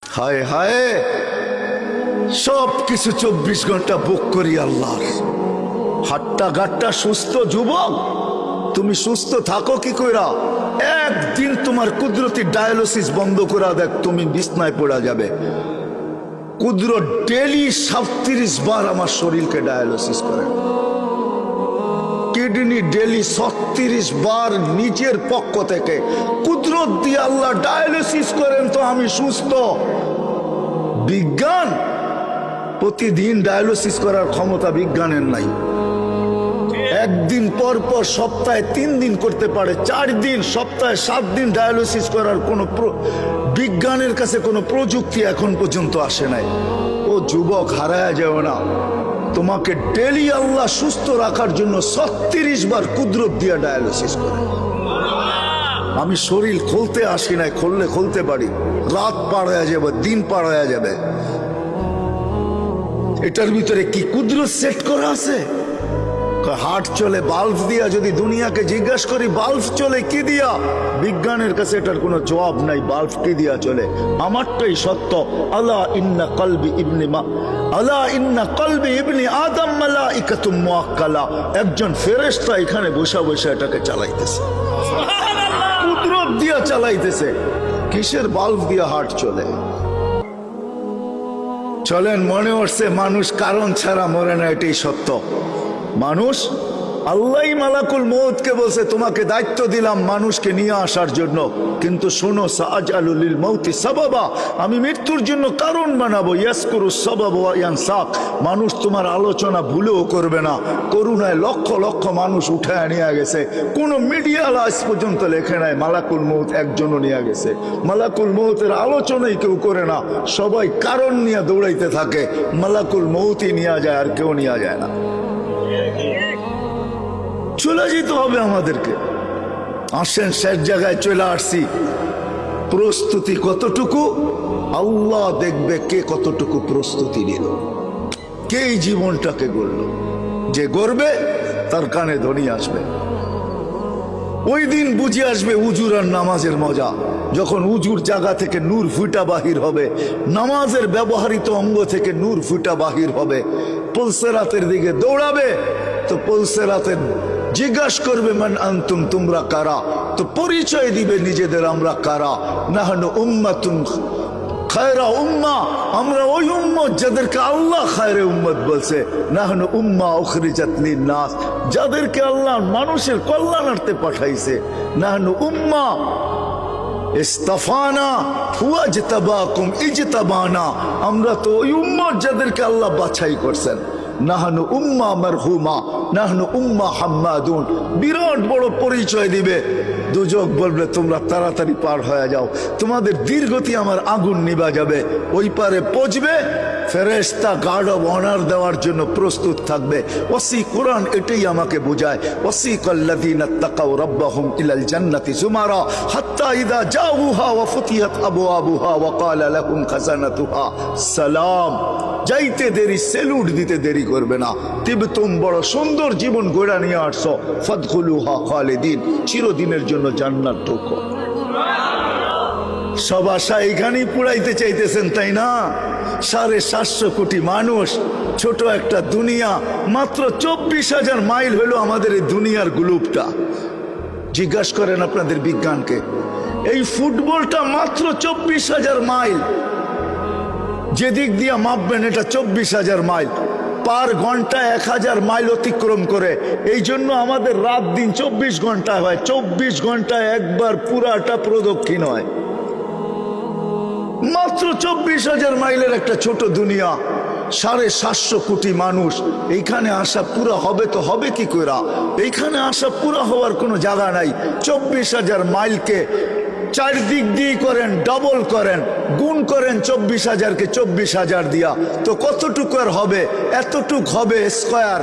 হায় হায়, সব কিছু 24 ঘন্টা বুক করি আল্লাহর। হাট্টা গাট্টা সুস্থ যুবক, তুমি সুস্থ থাকো কি কইরা? একদিন তোমার কুদরতি ডায়ালিসিস বন্ধ করা দেখ, তুমি বিছনায় পড়া যাবে। কুদরত ডেলি 37 বার আমার শরীরকে ডায়ালিসিস করে, কিডনি ডেলি 36 বার নিজের পক্ষ থেকে কুদরত দিয়ে আল্লাহ ডায়ালিসিস করেন, তো আমি সুস্থ। বিজ্ঞান প্রতিদিন ডায়ালিসিস করার ক্ষমতা বিজ্ঞানের নাই। একদিন পর পর সপ্তাহে 3 দিন করতে পারে, 4 দিন, সপ্তাহে 7 দিন ডায়ালিসিস করার কোনো বিজ্ঞানের কাছে কোনো প্রযুক্তি এখন পর্যন্ত আসে নাই। ও যুবক, হারায়া যাও না, তোমাকে ডেলি আল্লাহ সুস্থ রাখার জন্য 36 বার কুদরত দিয়া ডায়ালিসিস করে। আমি শরীর খুলতে আসি নাই, খুললে খুলতে পারি, রাত পার হয়ে যাবে, দিন পার হয়ে যাবে। এটার ভিতরে কি কুদরত সেট করা আছে? হার্ট চলে বাল্ব দিয়া। যদি দুনিয়াকে জিজ্ঞাসা করি বাল্ব চলে কি দিয়া, বিজ্ঞানের কাছে এটার কোনো জবাব নাই। বাল্ব কি দিয়া চলে? আমারটাই সত্য। আলা ইন্না কলবি ইবনি আদম মালাইকাতুম মুআক্কালা। একজন ফেরেশতা এখানে বসা বসা এটাকে চালাইতেছে, কুদরত দিয়া চালাইতেছে। কিসের বাল্ব দিয়া হার্ট চলে? চলেন, মনে হচ্ছে মানুষ কারণ ছাড়া মরে না, এটাই সত্য। মানুষ, আল্লাহ মালাকুল মউতকে বলছে তোমাকে দায়িত্ব দিলাম মানুষকে নিয়ে আসার জন্য, কিন্তু শোনো, সাআজালু লিল মাউতি সাবাবা, আমি মৃত্যুর জন্য কারণ বানাবো। ইয়াসকুরু সাবাব ওয়া ইয়ানসাক, মানুষ তোমার আলোচনা ভুলেও করবে না। করুণায় লক্ষ লক্ষ মানুষ উঠায় নিয়ে গেছে, কোনো মিডিয়া আজ পর্যন্ত লেখে নাই মালাকুল মউত একজনও নিয়ে গেছে। মালাকুল মউতের আলোচনাই কেউ করে না, সবাই কারণ নিয়ে দৌড়াইতে থাকে। মালাকুল মউতই নিয়ে যায়, আর কেউ নিয়ে যায় না। চলে যেতে হবে আমাদেরকে। আসেন, শেষ জায়গায় চলে আসছি। প্রস্তুতি কতটুকু আল্লাহ দেখবে, কে কতটুকু প্রস্তুতি নিল, কে এই জীবনটাকে গড়ল। যে গড়বে তার কানে ধ্বনি আসবে। ওই দিন বুঝে আসবে উজুর আর নামাজের মজা, যখন উজুর জায়গা থেকে নূর ফুটা বাহির হবে, নামাজের ব্যবহৃত অঙ্গ থেকে নূর ফুটা বাহির হবে। পুলসেরাতের দিকে দৌড়াবে, তো পুলসেরাতের জিজ্ঞাসা করবে মান আনতুম, তোমরা কারা? তো পরিচয় দিবে নিজেদের, আমরা কারা। নাহনু উম্মাতুন খায়রা উম্মাহ, আমরা ওই উম্মত যাদেরকে আল্লাহ খায়রে উম্মত বলছে। নাহনু উম্মাহ উখরিজাত লিন-নাস, যাদেরকে আল্লাহ মানুষের কল্যাণার্থে পাঠাইছে। নাহনু উম্মাহ ইস্তাফানা ওয়াজতাবাকুম ইজতাবানা, আমরা তো ওই উম্মত যাদেরকে আল্লাহ বাছাই করছেন। নাহনু উম্মা মারহুমা, নাহনু উম্মা হাম্মাদুন, বিরাট বড় পরিচয় দিবে। দুজক বলবে তোমরা তাড়াতাড়ি পার হয়ে যাও, তোমাদের দীর্ঘতি আমার আগুন নিভা যাবে। ওই পারে পৌঁছবে, ফেরেশতা গার্ড অব অনার দেওয়ার জন্য প্রস্তুত থাকবে। ওয়াসি কোরআন এটাই আমাকে বোঝায়। ওয়াসিকাল্লাযীনা তাকাউ রাব্বাহুম ইলাল জান্নাতি যুমারা হাত্তা ইযা জাউহা ওয়া ফুতিহাত আবওয়াবুহা ওয়া ক্বালা লাহুম খাজানাতুহা সালাম। যাইতে দেরি, সেলুট দিতে দেরি করবে না। তিবতুম, বড় সুন্দর জীবন গড়া নিয়ে আসছো। ফাদখুলুহা খালিদিন, চিরদিনের জন্য জান্নাত ঢোকো। সব আশা এখানেই পুরাইতে চাইতেছেন, তাই না? 750 কোটি মানুষ, ছোট একটা দুনিয়া, মাত্র 24,000 মাইল হলো আমাদের এই দুনিয়ার গ্লোবটা। জিজ্ঞাসা করেন আপনাদের বিজ্ঞানকে, এই ফুটবলটা মাত্র 24,000 মাইল। যেদিক দিয়ে মাপবেন এটা 24,000 মাইল। পার ঘন্টা 1000 মাইল অতিক্রম করে। এই জন্য আমাদের রাত দিন 24 ঘন্টা হয়। 24 ঘন্টায় একবার পুরাটা প্রদক্ষিণ হয়। মাত্র 24,000 মাইলের একটা ছোট দুনিয়া, 750 কোটি মানুষ। এইখানে আসা পুরা হবে তো হবে কি করে? এইখানে আসা পুরা হওয়ার কোনো জায়গা নাই। 24,000 মাইলকে 4 দিক দিয়ে করেন, ডবল করেন, গুণ করেন 24,000কে 24,000 দিয়া, তো কতটুকু আর হবে? এতটুক হবে স্কয়ার,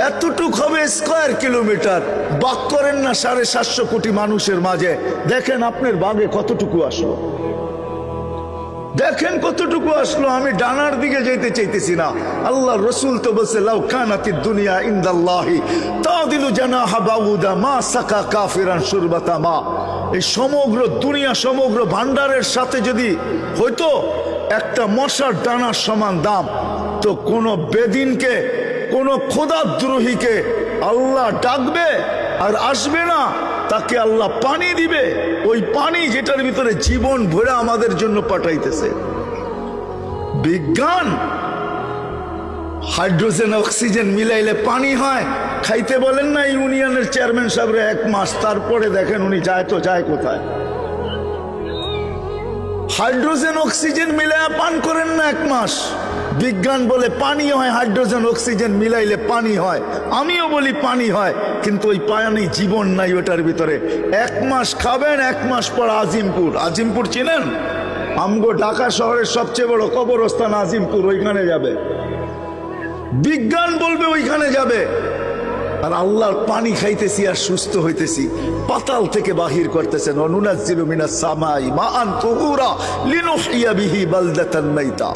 এতটুক হবে স্কয়ার কিলোমিটার। বাক করেন না 750 কোটি মানুষের মাঝে, দেখেন আপনার বাগে কতটুকু আসলো, দেখেন কতটুকু আসলো। আমি ডানার দিকে যেতে চাইতেছি না। আল্লাহ রসুল তো বলছে লাউ কানাতিদ দুনিয়া ইনদাল্লাহি তাদিলু জানাহা বাউদা মা সাকা কাফিরান শুরবাতা মা। এই সমগ্র দুনিয়া সমগ্র ভান্ডারের সাথে যদি হয়তো একটা মশার দানার সমান দাম, তো কোন বেদিনকে কোন খোদাদ্রোহীকে আল্লাহ ডাকবে আর আসবে না, তাকে আল্লাহ পানি দিবে, ওই পানি যেটার ভিতরে জীবন ভরে আমাদের জন্য পাঠাইতেছে। বিজ্ঞান হাইড্রোজেন অক্সিজেন মিলাইলে পানি হয়, খাইতে বলেন না ইউনিয়নের চেয়ারম্যান সাহেব 1 মাস, তারপরে দেখেন উনি যায় তো যায় কোথায়। হাইড্রোজেন অক্সিজেন মিলাইয়া পান করেন না 1 মাস, বিজ্ঞান বলে পানি হয়, হাইড্রোজেন অক্সিজেন মিলাইলে পানি হয়, আমিও বলি পানি হয়, কিন্তু ওই পানি জীবন নাই ওটার ভিতরে। 1 মাস খাবেন, 1 মাস পর আজিমপুর, আজিমপুর চিনেন? আমগো ঢাকা শহরের সবচেয়ে বড় কবরস্থান আজিমপুর, ওইখানে যাবে, বিজ্ঞান বলবে ওইখানে যাবে। আর আল্লাহর পানি খাইতেছি আর সুস্থ হইতেছি, পাতাল থেকে বাহির করতেছেন। অনুনাজ্জিলু মিনাস সামাই মাআন তুহুরা লিনুহইয়া বিহি বালদাতান মাইতা।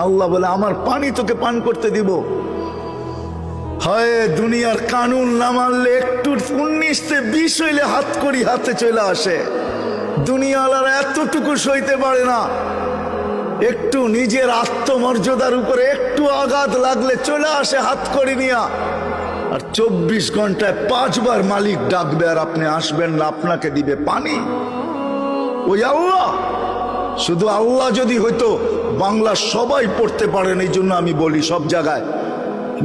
আল্লাহ বলে আমার পানি তোকে পান করতে দিব। হয় দুনিয়ার কানুন না মানলে একটু 19-20 হইলে হাত করি হাতে চলে আসে। দুনিয়াওয়ালারা এতটুকু সইতে পারে না, একটু নিজের আত্মমর্যাদার উপরে একটু আঘাত লাগলে চলে আসে হাত করি নিয়া। আর 24 ঘন্টায় 5 বার মালিক ডাকবে আর আপনি আসবেন না, আপনাকে দিবে পানি ওই আল্লাহ। শুধু আল্লাহ যদি হইতো, বাংলা সবাই পড়তে পারেন, এই জন্য আমি বলি সব জায়গায়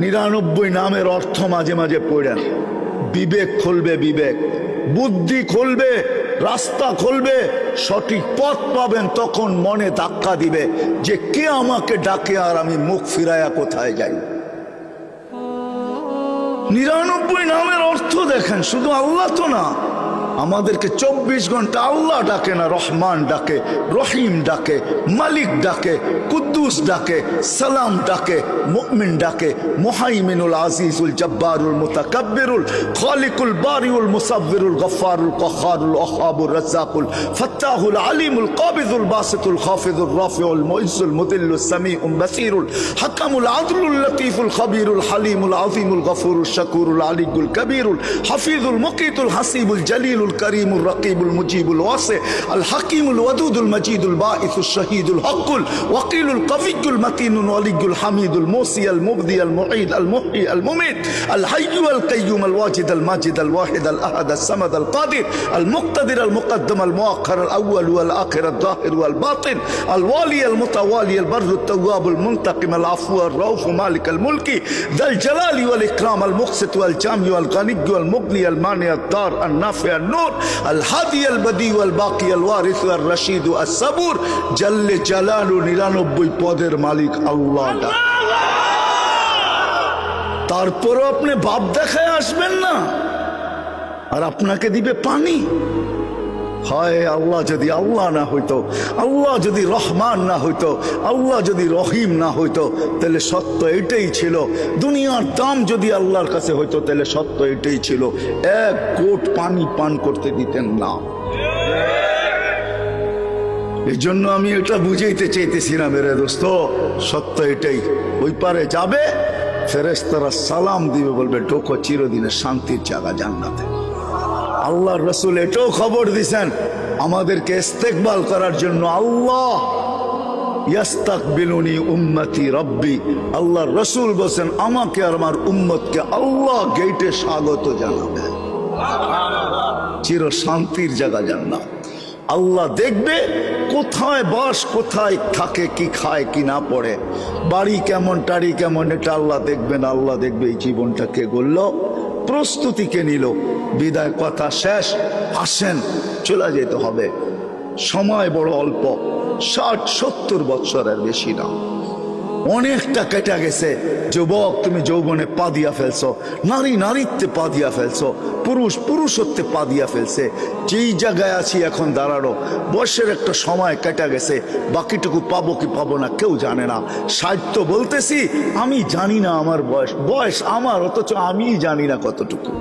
99 নামের অর্থ মাঝে মাঝে পড়েন। বিবেক খুলবে, বিবেক বুদ্ধি খুলবে, রাস্তা খুলবে, সঠিক পথ পাবেন। তখন মনে ধাক্কা দিবে যে কে আমাকে ডাকে আর আমি মুখ ফিরাইয়া কোথায় যাই। 99 নামের অর্থ দেখেন, শুধু আল্লাহ তো না, আমাদেরকে 24 ঘন্টা আল্লাহ ডাকে না, রহমান ডাকে, রহিম ডাকে, মালিক ডাকে, কুদ্দুস ডাকে, সালাম ডাকে, মুমিন ডাকে, মুহাইমিনুল আজিজুল জব্বারুল মুতাকাব্বিরুল খালিকুল বারিউল মুসাব্বিরুল গফফারুল কহারুল ওয়াহাবুর রাজ্জাকুল ফাত্তাহুল আলিমুল কাবিজুল বাসিতুল খাফিজুর রাফিউল মুইজ্জুল মুদিল্লুস সামিউল বাসিরুল হাকামুল আদলুল লতীফুল খবীরুল হালিমুল আযীমুল গফুরুল শাকুরুল আলিয়ুল কবীরুল হাফিজুল মুকিতুল হাসিবুল জলিল الكريم الرقيب المجيب الواسع الحكيم الودود المجيد الباعث الشهيد الحق الوكيل القوي المتين الولي الحميد الموصي المبدي المعيد المحيي المميت الحي القيوم الواجد الماجد الواحد الاحد الصمد القادر المقتدر المقدم المؤخر الاول والاخر الظاهر والباطن الوالي المتوالي البر التواب المنتقم العفو الرؤوف مالك الملك ذا الجلال والاكرام المقسط والجامع والغني والمغني المانع الدار النافع النور الهادي البديع والباقي الوارث الرشيد الصبور جل جلاله 99 পদের মালিক আল্লাহ। তারপরও আপনি বাপ দেখায় আসবেন না আর আপনাকে দিবে পানি। হয় আল্লাহ যদি আল্লাহ না হইতো, আল্লাহ যদি রহমান না হইতো, আল্লাহ যদি রহিম না হইতো, তাহলে সত্য এটাই ছিল। দুনিয়ার দাম যদি আল্লাহর কাছে হইতো, তাহলে সত্য এটাই ছিল, 1 কোট পানি পান করতে দিতেন না। এই জন্য আমি এটা বুঝাইতে চাইতেছি না মেরে দোস্ত, সত্য এটাই। ওই পারে যাবে, ফেরেশতারা সালাম দিবে, বলবে ঢোকো চিরদিনের শান্তির জায়গা জান্নাতে। আল্লাহর রাসূল এটাও খবর দিয়েছেন আমাদেরকে ইস্তেকবাল করার জন্য, আল্লাহ ইয়াস্তাকবিলুনি উম্মতি রব্বি। আল্লাহর রাসূল বলেন আমাকে আর আমার উম্মতকে আল্লাহ গেটে স্বাগত জানাবে, চির শান্তির জায়গা জান্নাত। আল্লাহ দেখবে কোথায় বাস, কোথায় থাকে, কি খায় কি না পড়ে, বাড়ি কেমন, টাড়ি কেমন, এটা আল্লাহ দেখবেন। আল্লাহ দেখবে এই জীবনটা কে গড়ল, প্রস্তুতিকে নিল। বিদায় কথা শেষ, আসেন চলে যেতে হবে, সময় বড় অল্প, 60-70 বছরের বেশি না, অনেকটা কেটে গেছে। যুবক তুমি যৌবনে পা দিয়া ফেলছো, নারী নারীত্বে পা দিয়া ফেলছো, পুরুষ পুরুষত্বে পা দিয়া ফেলছে। যেই জায়গায় আছি এখন দাঁড়ানো, বয়সের একটা সময় কেটে গেছে, বাকিটুকু পাবো কি পাবো না কেউ জানে না। সাহিত্য বলতেছি আমি জানি না আমার বয়স, বয়স আমার, অথচ আমি জানি না কতটুকু।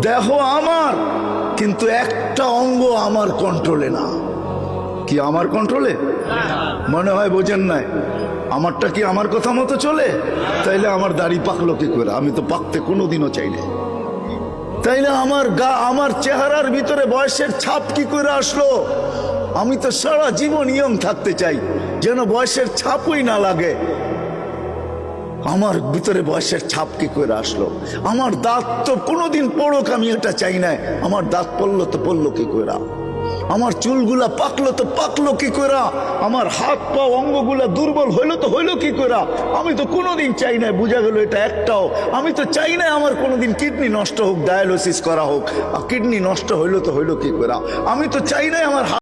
দেহ আমার, কিন্তু একটা অঙ্গ আমার কন্ট্রোলে না। কি আমার কন্ট্রোলে? মনে হয় বোঝেন নাই। আমারটা কি আমার কথা মতো চলে? তাইলে আমার দাড়ি পাকলো কি করে? আমি তো পাকতে কোনোদিনও চাই না। তাইলে আমার চেহারার ভিতরে বয়সের ছাপ কি করে আসলো? আমি তো সারা জীবন ইয়ং থাকতে চাই, যেন বয়সের ছাপই না লাগে। আমার ভিতরে বয়সের ছাপ কি করে আসলো? আমার দাঁত তো কোনোদিন পড়ুক, আমি এটা চাই না। আমার দাঁত পড়লো তো পড়লো কি করে? আমার চুলগুলা পাকলো তো পাকলো কি করে? আমার হাত পা অঙ্গগুলা দুর্বল হইলো তো হইলো কি করে? আমি তো কোনোদিন চাই না, বোঝা গেল এটা একটাও। আমি তো চাই না আমার কোনোদিন কিডনি নষ্ট হোক, ডায়ালিসিস করা হোক। কিডনি নষ্ট হইলো তো হইলো কি করে? আমি তো চাই না আমার